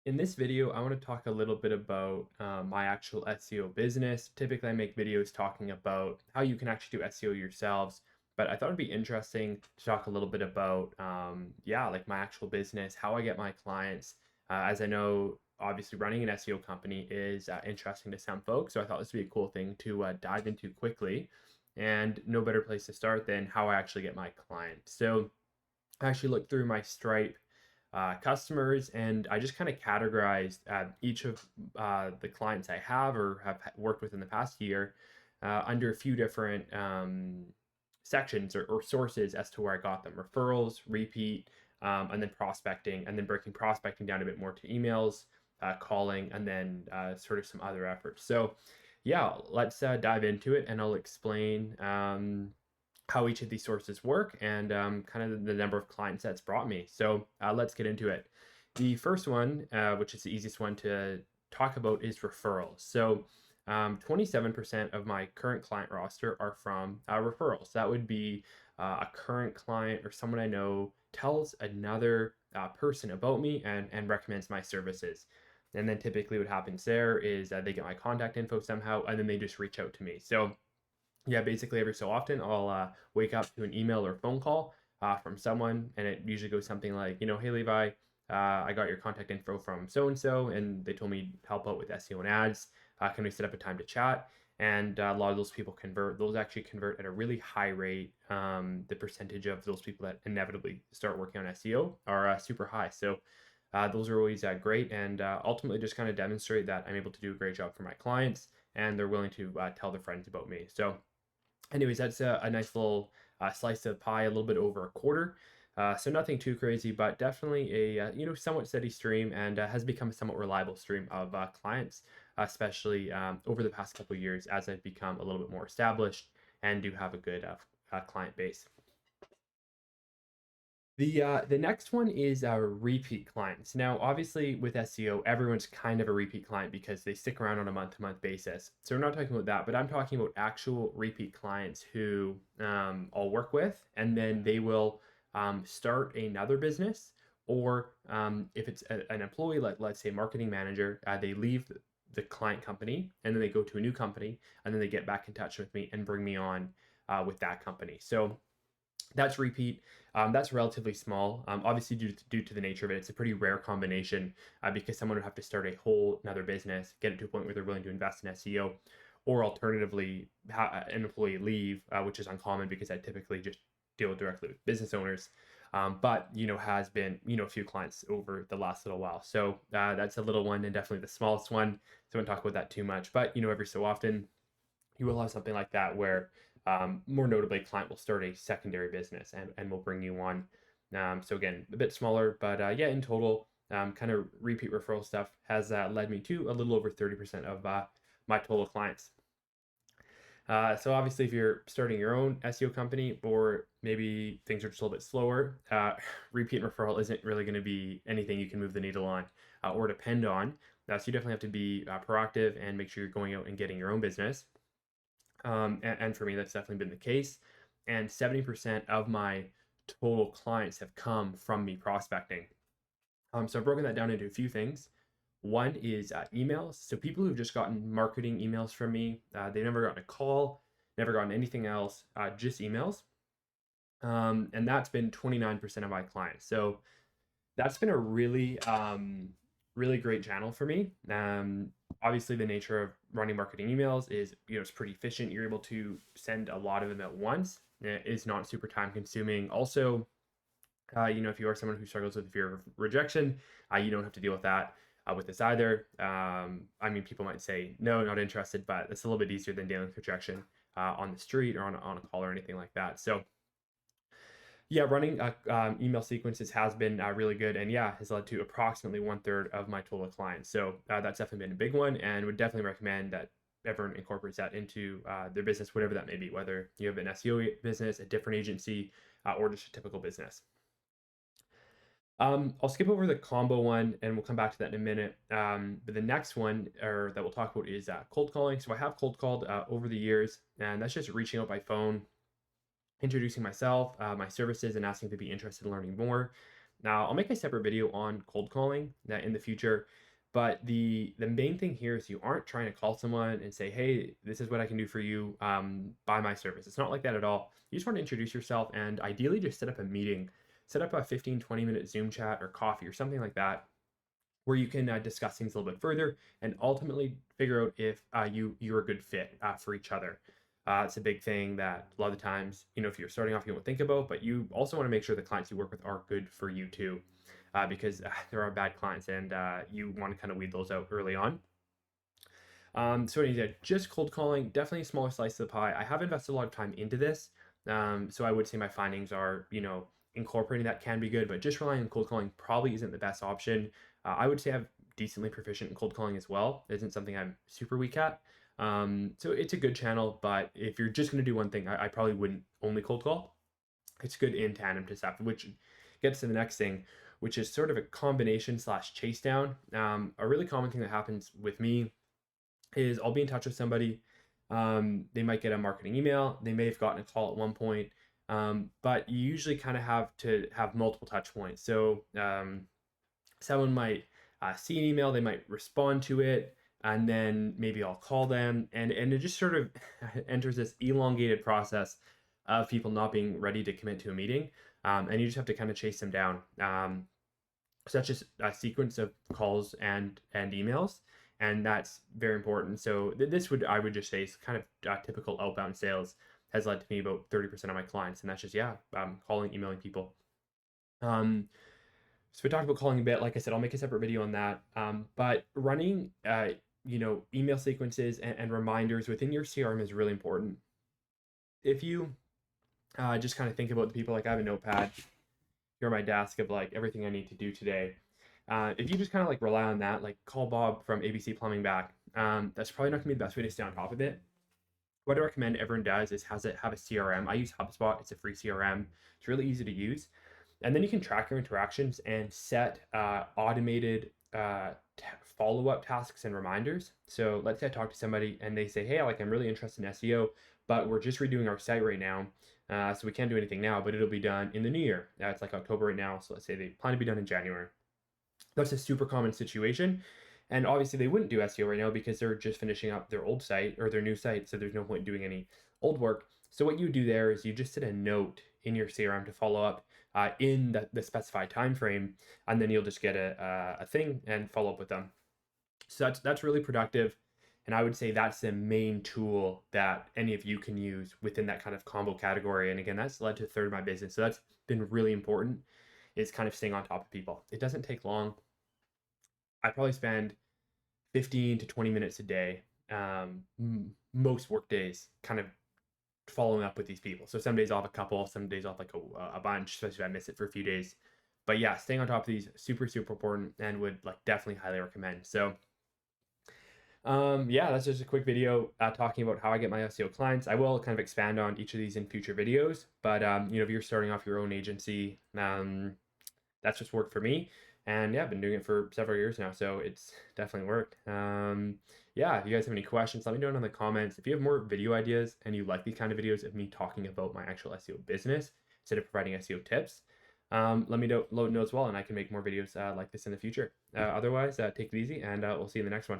In this video, I want to talk a little bit about my actual SEO business. Typically, I make videos talking about how you can actually do SEO yourselves, but I thought it'd be interesting to talk a little bit about, like my actual business, how I get my clients. As I know, obviously, running an SEO company is interesting to some folks, so I thought this would be a cool thing to dive into quickly. And no better place to start than how I actually get my clients. So I actually looked through my Stripe customers, and I just kind of categorized each of the clients I have or have worked with in the past year under a few different sections or sources as to where I got them: referrals, repeat, and then prospecting, and then breaking prospecting down a bit more to emails, calling, and then sort of some other efforts. So, yeah, let's dive into it, and I'll explain how each of these sources work and kind of the number of clients that's brought me. So let's get into it. The first one, which is the easiest one to talk about, is referrals. So 27% of my current client roster are from referrals. That would be a current client or someone I know tells another person about me and recommends my services. And then typically what happens there is they get my contact info somehow and then they just reach out to me. So yeah, basically every so often I'll wake up to an email or phone call from someone, and it usually goes something like, hey Levi, I got your contact info from so and so, and they told me to help out with SEO and ads. Can we set up a time to chat? And a lot of those people convert. Those actually convert at a really high rate. The percentage of those people that inevitably start working on SEO are super high. So those are always great, and ultimately just kind of demonstrate that I'm able to do a great job for my clients, and they're willing to tell their friends about me. So anyways, that's a nice little slice of pie, a little bit over a quarter. So nothing too crazy, but definitely a somewhat steady stream, and has become a somewhat reliable stream of clients, especially over the past couple of years as I've become a little bit more established and do have a good client base. The next one is our repeat clients. Now, obviously, with SEO, everyone's kind of a repeat client because they stick around on a month-to-month basis. So we're not talking about that, but I'm talking about actual repeat clients who I'll work with, and then they will start another business, or if it's an employee, like let's say marketing manager, they leave the client company and then they go to a new company, and then they get back in touch with me and bring me on with that company. So that's repeat. That's relatively small. Obviously, due to the nature of it, it's a pretty rare combination because someone would have to start a whole another business, get it to a point where they're willing to invest in SEO, or alternatively, an employee leave, which is uncommon because I typically just deal directly with business owners. But has been a few clients over the last little while. So that's a little one and definitely the smallest one. So I won't talk about that too much. But every so often you will have something like that where more notably, a client will start a secondary business and will bring you on. So again, a bit smaller, but yeah, in total, kind of repeat referral stuff has led me to a little over 30% of my total clients. So obviously, if you're starting your own SEO company, or maybe things are just a little bit slower, repeat referral isn't really going to be anything you can move the needle on or depend on. So you definitely have to be proactive and make sure you're going out and getting your own business. And for me, that's definitely been the case. And 70% of my total clients have come from me prospecting. So I've broken that down into a few things. One is emails. So people who've just gotten marketing emails from me, they've never gotten a call, never gotten anything else, just emails. And that's been 29% of my clients. So that's been a really great channel for me. Obviously, the nature of running marketing emails is it's pretty efficient. You're able to send a lot of them at once. It is not super time consuming. Also, if you are someone who struggles with fear of rejection, you don't have to deal with that with this either. I mean, people might say no, not interested, but it's a little bit easier than dealing with rejection on the street or on a call or anything like that. So yeah, running email sequences has been really good, and yeah, has led to approximately 1/3 of my total clients. So that's definitely been a big one, and would definitely recommend that everyone incorporates that into their business, whatever that may be, whether you have an SEO business, a different agency, or just a typical business. I'll skip over the combo one, and we'll come back to that in a minute. But the next one, or that we'll talk about, is cold calling. So I have cold called over the years, and that's just reaching out by phone, introducing myself, my services, and asking to be interested in learning more. Now, I'll make a separate video on cold calling in the future, but the main thing here is you aren't trying to call someone and say, hey, this is what I can do for you, buy my service. It's not like that at all. You just want to introduce yourself and ideally just set up a meeting, set up a 15-20 minute Zoom chat or coffee or something like that, where you can discuss things a little bit further and ultimately figure out if you're a good fit for each other. It's a big thing that a lot of the times, if you're starting off, you won't think about, but you also want to make sure the clients you work with are good for you too, because there are bad clients and you want to kind of weed those out early on. So anyway, just cold calling, definitely a smaller slice of the pie. I have invested a lot of time into this. So I would say my findings are, incorporating that can be good, but just relying on cold calling probably isn't the best option. I would say I'm decently proficient in cold calling as well. It isn't something I'm super weak at. So it's a good channel, but if you're just going to do one thing, I probably wouldn't only cold call. It's good in tandem to stuff, which gets to the next thing, which is sort of a combination slash chase down. A really common thing that happens with me is I'll be in touch with somebody. They might get a marketing email. They may have gotten a call at one point, but you usually kind of have to have multiple touch points. So someone might see an email, they might respond to it, and then maybe I'll call them, and it just sort of enters this elongated process of people not being ready to commit to a meeting, and you just have to kind of chase them down. Such as a sequence of calls and emails, and that's very important. So this I would just say is kind of typical outbound sales has led to me about 30% of my clients, and that's just calling, emailing people. So we talked about calling a bit. Like I said, I'll make a separate video on that. But running, email sequences and reminders within your CRM is really important. If you just kind of think about the people, like I have a notepad here on my desk of like everything I need to do today. If you just kind of like rely on that, like call Bob from ABC Plumbing back, that's probably not gonna be the best way to stay on top of it. What I recommend everyone does is have a CRM. I use HubSpot. It's a free CRM. It's really easy to use. And then you can track your interactions and set automated follow-up tasks and reminders. So let's say I talk to somebody and they say, hey, I'm really interested in SEO, but we're just redoing our site right now. So we can't do anything now, but it'll be done in the new year. It's like October right now. So let's say they plan to be done in January. That's a super common situation. And obviously they wouldn't do SEO right now because they're just finishing up their old site or their new site. So there's no point doing any old work. So what you do there is you just set a note in your CRM to follow up in the specified time frame, and then you'll just get a thing and follow up with them. So that's really productive, and I would say that's the main tool that any of you can use within that kind of combo category. And again, that's led to a third of my business, so that's been really important, is kind of staying on top of people. It doesn't take long. I probably spend 15 to 20 minutes a day, most work days, kind of following up with these people. So some days off a couple, some days off like a bunch, especially if I miss it for a few days. But yeah, staying on top of these, super important, and would definitely highly recommend. So yeah, that's just a quick video talking about how I get my SEO clients. I will kind of expand on each of these in future videos, but if you're starting off your own agency, that's just worked for me. And yeah, I've been doing it for several years now, so it's definitely worked. Yeah, if you guys have any questions, let me know in the comments. If you have more video ideas and you like these kind of videos of me talking about my actual SEO business instead of providing SEO tips, let me know as well, and I can make more videos like this in the future. Otherwise, take it easy, and we'll see you in the next one.